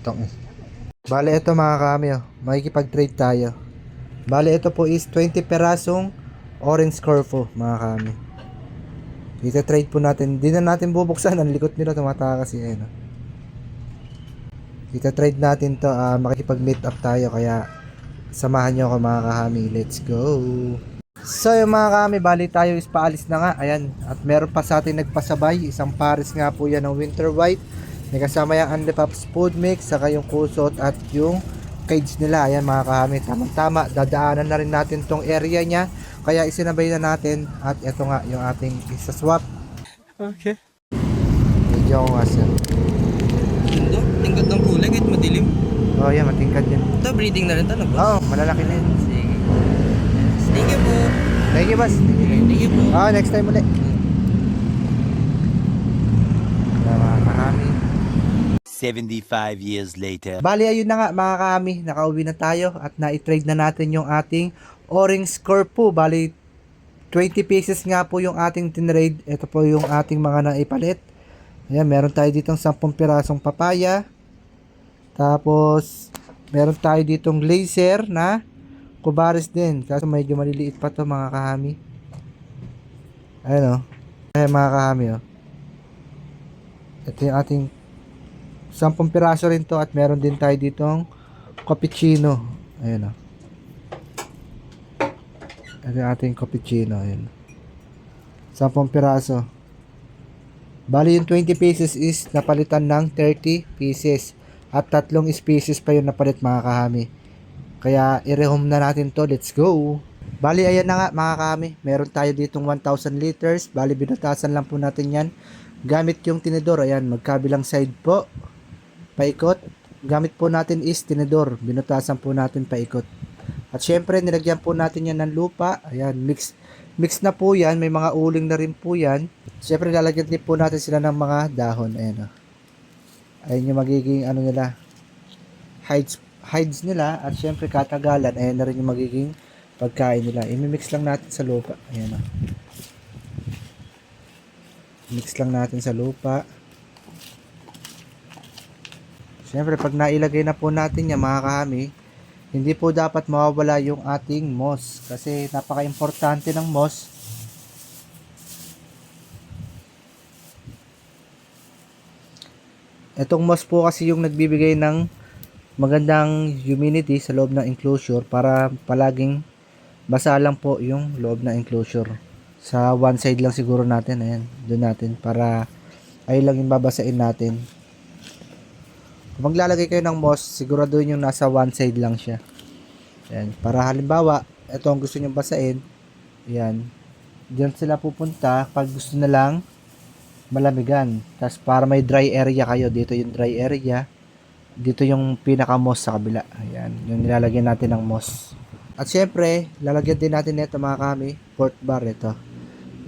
Tong. Bale, ito mga kami, oh. Makikipag-trade tayo. Bale, ito po is 20 perasong orange corpo, mga kami. Ita-trade po natin. Di na natin bubuksan. Ang likot nila, tumatakas yun. Ita-trade natin to. Makikipag-meet up tayo. Kaya, samahan nyo ako mga kahami. Let's go. So yung mga kami, bali tayo is paalis na nga. Ayan. At meron pa sa atin nagpasabay. Isang pares nga po yan ng Winter White. May kasama yung Unlepaps Food Mix, saka yung kusot at yung cage nila. Ayan mga kahami. Tama-tama. Dadaanan na rin natin tong area niya. Kaya isinabay na natin. At ito nga yung ating isa-swap. Okay. Medyo ako nga sir. Ganda. Tingkad ng kulay kahit madilim. Oh yan, matingkad yan. Ito, breeding na rin ito, no, boss? Oo, malalaki na yun. Sige. Yes. Thank you po. Thank you, boss. Thank you po. Next time ulit. Mga kahami. 75 years later. Bali, ayun na nga mga kahami. Nakauwi na tayo at na-trade na natin yung ating orange corpo. Bali, 20 pieces nga po yung ating tinrade. Ito po yung ating mga naipalit. Ayan, meron tayo ditong 10 pirasong papaya. Tapos, meron tayo ditong laser na kubaris din. Kaso medyo maliliit pa to mga kahami. Ayan o. Ayan mga kahami o. Ito yung ating 10 piraso rin to. At meron din tayo ditong cappuccino. Ayan o. Ito yung ating cappuccino. Ayan. 10 piraso. Bali yung 20 pieces is napalitan ng 30 pieces. At 3 species pa yung napalit mga kahami. Kaya i-rehome na natin to. Let's go! Bali ayan na nga mga kahami. Meron tayo ditong 1,000 liters. Bali binutasan lang po natin yan. Gamit yung tinidor. Ayan, magkabilang side po. Paikot. Gamit po natin is tinidor. Binutasan po natin paikot. At syempre nilagyan po natin yan ng lupa. Ayan, mix na po yan. May mga uling na rin po yan. Syempre lalagyan din po natin sila ng mga dahon. Ayan o. Ayan yung magiging ano nila, hides nila. At syempre katagalan, ayan na rin yung magiging pagkain nila. I-mix lang natin sa lupa. Ayan o. Mix lang natin sa lupa. Syempre pag nailagay na po natin yan mga kahami, hindi po dapat mawawala yung ating moss. Kasi napaka-importante ng moss. Etong moss po kasi yung nagbibigay ng magandang humidity sa loob ng enclosure para palaging basa lang po yung loob ng enclosure. Sa one side lang siguro natin, ayan, doon natin para ay lang yung babasain natin. Kung maglalagay kayo ng moss, siguraduhin yung nasa one side lang siya. Ayan, para halimbawa, ito ang gusto nyo basain, ayan, diyan sila pupunta pag gusto na lang malamigan. Tapos para may dry area kayo, dito yung dry area, dito yung pinaka moss sa kabila. Ayan, yung nilalagyan natin ng moss. At syempre, lalagyan din natin nito mga kami, port bar ito.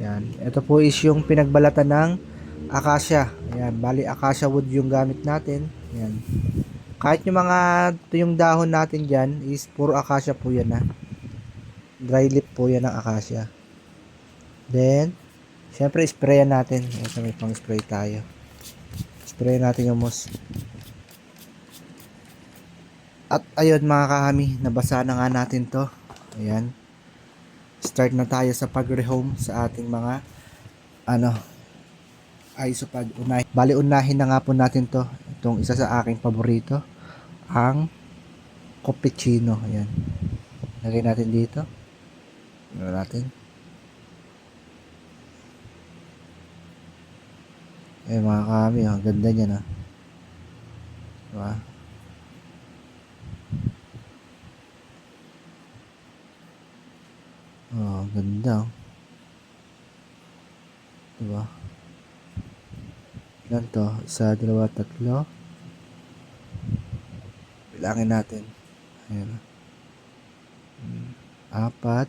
Ayan, ito po is yung pinagbalatan ng acacia. Ayan, bali acacia wood yung gamit natin. Ayan. Kahit yung mga, ito yung dahon natin dyan is puro acacia po yan ha. Dry leaf po yan ng acacia. Then, syempre, sprayan natin. Ito may pang spray tayo. Sprayan natin yung moss. At ayun mga kahami, nabasa na nga natin to. Ayan. Start na tayo sa pag-rehome sa ating mga isopod. Bali, unahin na nga po natin to. Itong isa sa aking paborito. Ang cappuccino. Ayan. Lagay natin dito. Lagay natin. Mga kami, ang ganda niya na. Diba? Oh, ganda. Diba? Ilan to? Isa, dalawa, tatlo. Bilangin natin. Ayan. 4.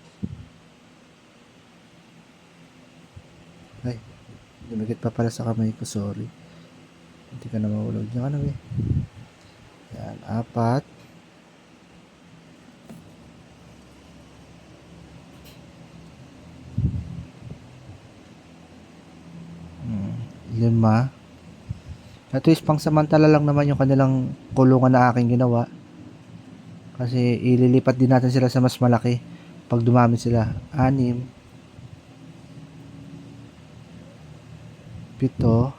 Ay, dumikit pa pala sa kamay ko, sorry. Hindi ka na mahulog. Diyan ka na, eh. Yan, 4. 5. Ito is pangsamantala lang naman yung kanilang kulungan na aking ginawa. Kasi ililipat din natin sila sa mas malaki pag dumami sila. 6, 7,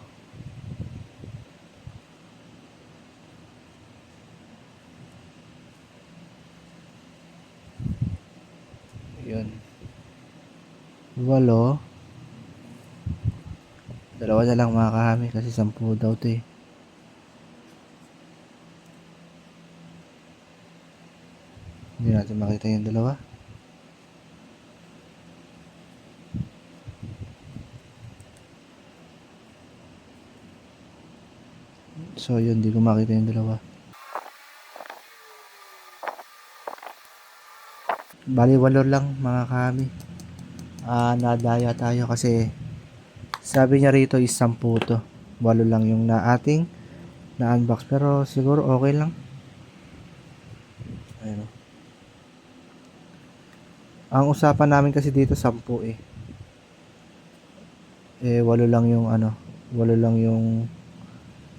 yun, 8, dalawa na lang mga kahami kasi 10 daw to eh. Hindi natin makita yung dalawa. So yun, di ko makita yung dalawa. Bali 8 lang mga kami. Nadaya tayo kasi sabi niya rito is 10 to. 8 lang yung na ating na unbox, pero siguro okay lang. Ayun. Ang usapan namin kasi dito 10 eh. 8 lang yung 8 lang yung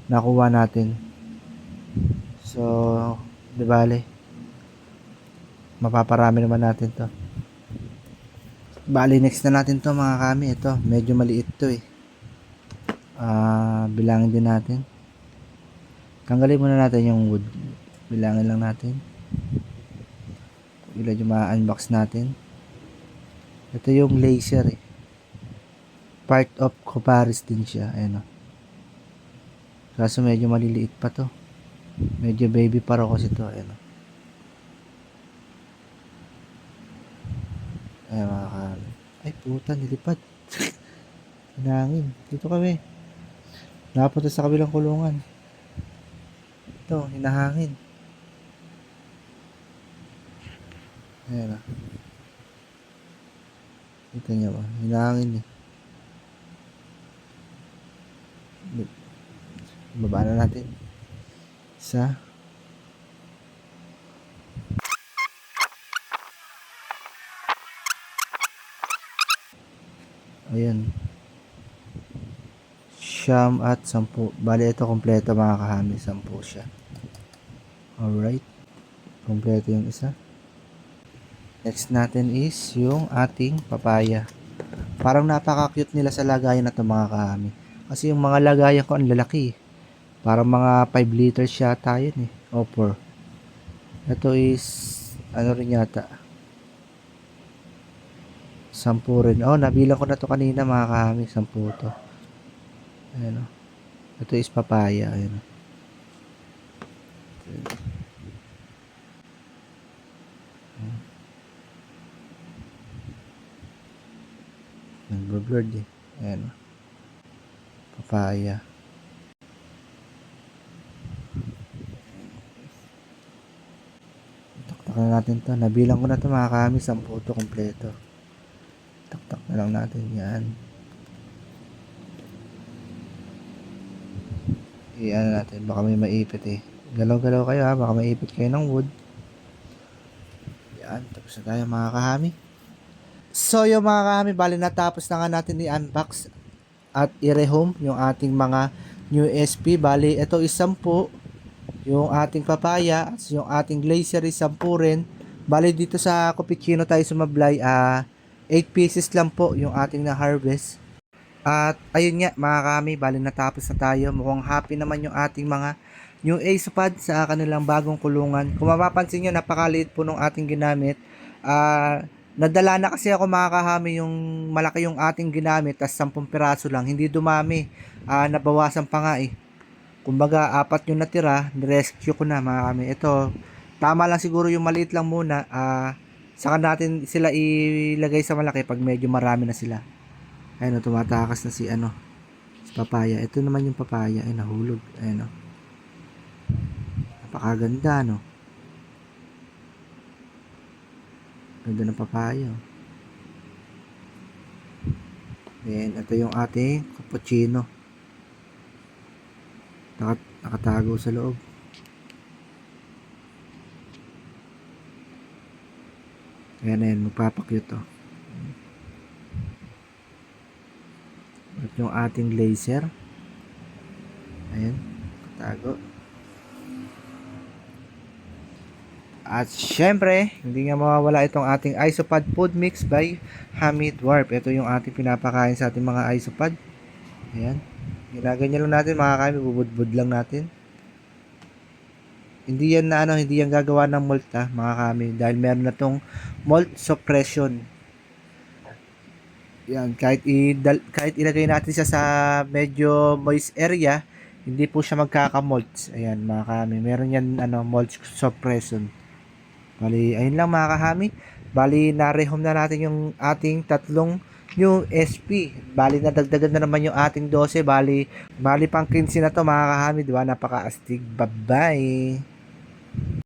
nakuha natin. So, di bale, mapaparami naman natin to. Bali, next na natin to mga kami. Ito, medyo maliit to eh. Bilangin din natin. Tanggalin muna natin yung wood. Bilangin lang natin. Ilan yung ma-unbox natin. Ito yung laser eh. Part of Coparis din siya. Ayan o. Kaso medyo maliliit pa to. Medyo baby pa raw kasi to. Ayan o. Ayan mga kami. Ay puta, nilipad. Hinangin. Dito kami. Napunta sa kabilang kulungan. Ito, hinahangin. Ayan o. Kita niya ba? Hinahangin eh. Baba na natin. Isa. Ayan. 9 at 10. Bali ito kompleto mga kahami. 10 siya. Alright. Kompleto yung isa. Next natin is yung ating papaya. Parang napaka-cute nila sa lagayan na ito mga kahami. Kasi yung mga lagayan ko ang lalaki. Parang mga 5 liters yata yun eh. O 4. Ito is ano rin yata. 10 rin. Oh, nabilang ko na to kanina mga kahami. 10 to. Ayan o. Ito is papaya. Ayan o. Nag-blurred eh. Ayan o. Papaya. Taktak na natin to. Nabilang ko na to mga kahami. 10 to kompleto. Taktak na lang natin yan. Ano natin, baka may maipit eh. Galaw-galaw kayo ha, baka maipit kayo ng wood. Yan, tapos na tayo mga kahami. So yung mga kahami, bali natapos na nga natin i-unbox at i-rehome yung ating mga new SP. Bali ito is 10, yung ating papaya at yung ating glacier is 10 rin. Bali dito sa Cupichino tayo sumablay, 8 pieces lang po yung ating na harvest. At ayun nga mga kami, bali natapos na tayo. Mukhang happy naman yung ating mga new Aesopad sa kanilang bagong kulungan. Kung mapapansin nyo, napakaliit po nung ating ginamit. Nadala na kasi ako mga kahami yung malaki yung ating ginamit, tas 10 piraso lang, hindi dumami. Nabawasan pa nga eh. Kumbaga 4 yung natira, rescue ko na mga kami. Ito, tama lang siguro yung maliit lang muna. Saka natin sila ilagay sa malaki pag medyo marami na sila. Ayun o, tumatakas na si papaya. Ito naman yung papaya ay nahulog. Ayun o. Napakaganda no. Ganda ng papaya. Ayan, ito yung ating cappuccino. Nakatago sa loob. Ayan, magpapakyut to. At yung ating laser. Ayan. Tago. At syempre, hindi nga mawawala itong ating Isopod Food Mix by Hamid Dwarf. Ito yung ating pinapakain sa ating mga Isopod. Ayan. Ginaganyan lang natin mga kami, bubudbud lang natin. Hindi yan na hindi yan gagawa ng malt mga kami, dahil meron na tong malt suppression. Yan, kahit ilagay natin siya sa medyo moist area, hindi po siya magkaka-malt. Ayan mga kami, meron yan malt suppression. Bali, ayun lang mga kahami. Bali, na-rehome na natin yung ating tatlong new SP. Bali, nadagdagan na naman yung ating 12. Bali pang 15 na to mga kahami, diba? Napaka-astig. Bye-bye!